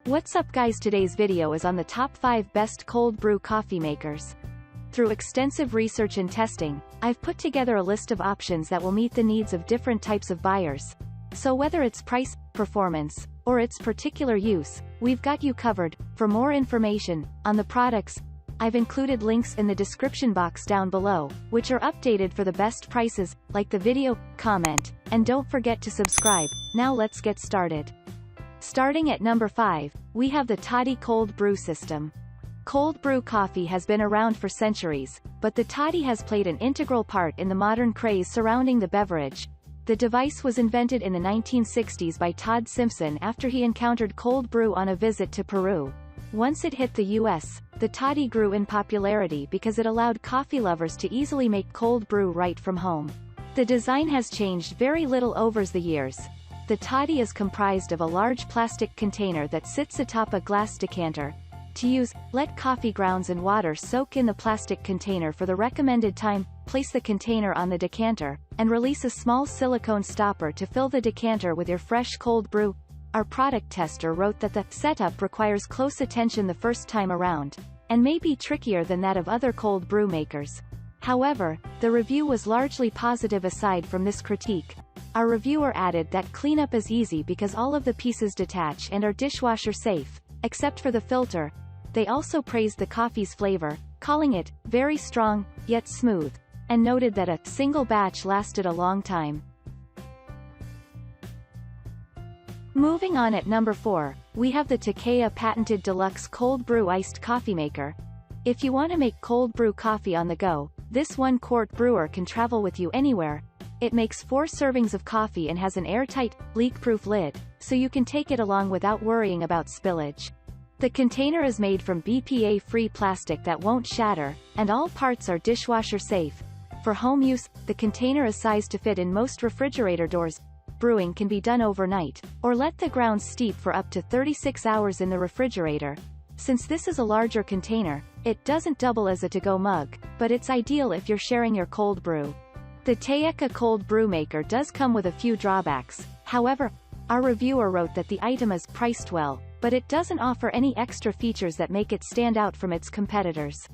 What's up guys, today's video is on the top 5 best cold brew coffee makers. Through extensive research and testing, I've put together a list of options that will meet the needs of different types of buyers. So whether it's price, performance, or its particular use, we've got you covered. For more information on the products, I've included links in the description box down below, which are updated for the best prices. Like the video, comment, and don't forget to subscribe. Now let's get started. Starting at number 5, we have the Toddy cold brew system. Cold brew coffee has been around for centuries, but the Toddy has played an integral part in the modern craze surrounding the beverage. The device was invented in the 1960s by Todd Simpson after he encountered cold brew on a visit to Peru. Once it hit the US, the Toddy grew in popularity because it allowed coffee lovers to easily make cold brew right from home. The design has changed very little over the years. The Toddy is comprised of a large plastic container that sits atop a glass decanter. To use, let coffee grounds and water soak in the plastic container for the recommended time, place the container on the decanter, and release a small silicone stopper to fill the decanter with your fresh cold brew. Our product tester wrote that the setup requires close attention the first time around, and may be trickier than that of other cold brew makers. However, the review was largely positive. Aside from this critique, our reviewer added that cleanup is easy because all of the pieces detach and are dishwasher safe, except for the filter. They also praised the coffee's flavor, calling it very strong, yet smooth, and noted that a single batch lasted a long time. Moving on, at number 4, we have the Takeya patented Deluxe cold brew iced coffee maker. If you want to make cold brew coffee on the go, this 1-quart brewer can travel with you anywhere. It makes 4 servings of coffee and has an airtight, leak-proof lid, so you can take it along without worrying about spillage. The container is made from BPA-free plastic that won't shatter, and all parts are dishwasher safe. For home use, the container is sized to fit in most refrigerator doors. Brewing can be done overnight, or let the grounds steep for up to 36 hours in the refrigerator. Since this is a larger container, it doesn't double as a to-go mug, but it's ideal if you're sharing your cold brew. The Taika cold brew maker does come with a few drawbacks. However, our reviewer wrote that the item is priced well, but it doesn't offer any extra features that make it stand out from its competitors.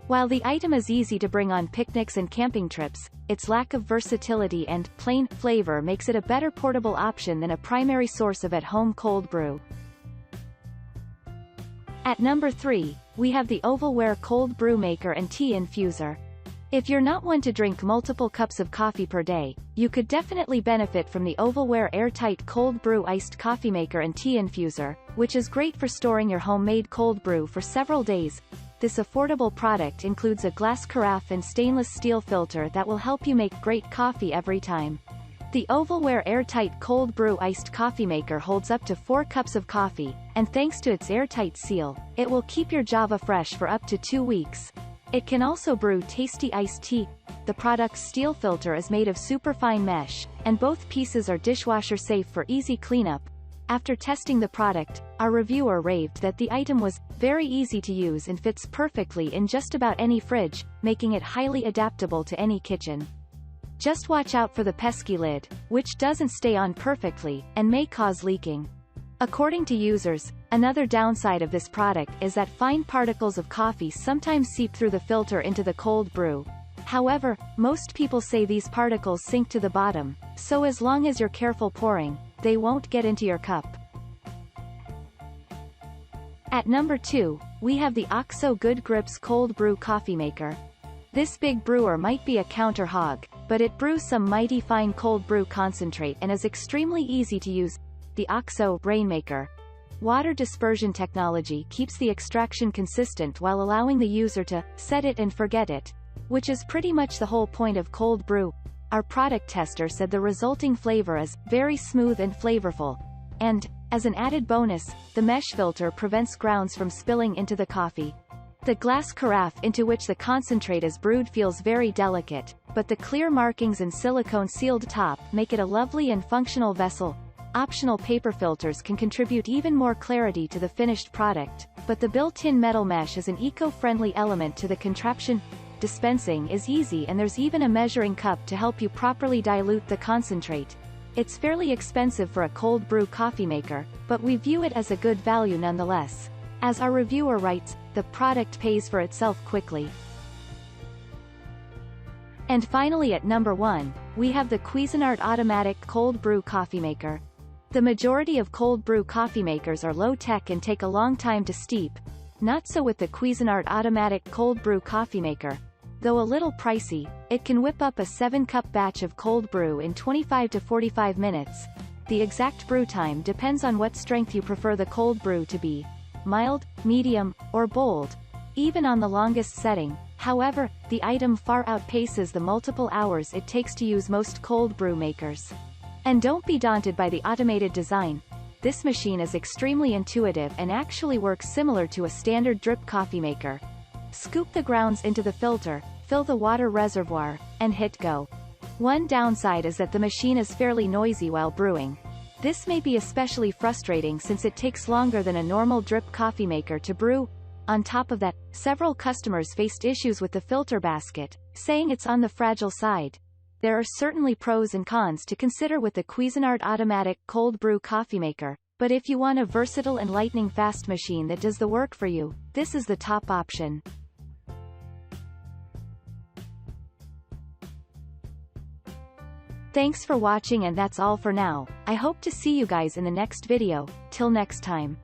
While the item is easy to bring on picnics and camping trips, its lack of versatility and plain flavor makes it a better portable option than a primary source of at-home cold brew. At number 3, we have the Ovalware cold brew maker and tea infuser. If you're not one to drink multiple cups of coffee per day, you could definitely benefit from the Ovalware airtight cold brew iced coffee maker and tea infuser, which is great for storing your homemade cold brew for several days. This affordable product includes a glass carafe and stainless steel filter that will help you make great coffee every time. The Ovalware airtight cold brew iced coffee maker holds up to 4 cups of coffee, and thanks to its airtight seal, it will keep your Java fresh for up to 2 weeks. It can also brew tasty iced tea. The product's steel filter is made of superfine mesh, and both pieces are dishwasher safe for easy cleanup. After testing the product, our reviewer raved that the item was very easy to use and fits perfectly in just about any fridge, making it highly adaptable to any kitchen. Just watch out for the pesky lid, which doesn't stay on perfectly, and may cause leaking. According to users, another downside of this product is that fine particles of coffee sometimes seep through the filter into the cold brew. However, most people say these particles sink to the bottom, so as long as you're careful pouring, they won't get into your cup. At number 2, we have the OXO Good Grips cold brew coffee maker. This big brewer might be a counter hog, but it brews some mighty fine cold brew concentrate and is extremely easy to use. The OXO Rainmaker water dispersion technology keeps the extraction consistent while allowing the user to set it and forget it, which is pretty much the whole point of cold brew. Our product tester said the resulting flavor is very smooth and flavorful, and, as an added bonus, the mesh filter prevents grounds from spilling into the coffee. The glass carafe into which the concentrate is brewed feels very delicate, but the clear markings and silicone sealed top make it a lovely and functional vessel. Optional paper filters can contribute even more clarity to the finished product, but the built-in metal mesh is an eco-friendly element to the contraption. Dispensing is easy and there's even a measuring cup to help you properly dilute the concentrate. It's fairly expensive for a cold brew coffee maker, but we view it as a good value nonetheless. As our reviewer writes, the product pays for itself quickly. And finally at number 1, we have the Cuisinart Automatic Cold Brew Coffee Maker. The majority of cold brew coffee makers are low-tech and take a long time to steep. Not so with the Cuisinart Automatic Cold Brew Coffee Maker. Though a little pricey, it can whip up a 7-cup batch of cold brew in 25 to 45 minutes. The exact brew time depends on what strength you prefer the cold brew to be. Mild, medium, or bold. Even on the longest setting, however, the item far outpaces the multiple hours it takes to use most cold brew makers. And don't be daunted by the automated design. This machine is extremely intuitive and actually works similar to a standard drip coffee maker. Scoop the grounds into the filter, fill the water reservoir, and hit go. One downside is that the machine is fairly noisy while brewing. This may be especially frustrating since it takes longer than a normal drip coffee maker to brew. On top of that, several customers faced issues with the filter basket, saying it's on the fragile side. There are certainly pros and cons to consider with the Cuisinart Automatic Cold Brew Coffee Maker, but if you want a versatile and lightning-fast machine that does the work for you, this is the top option. Thanks for watching, and that's all for now. I hope to see you guys in the next video. Till next time.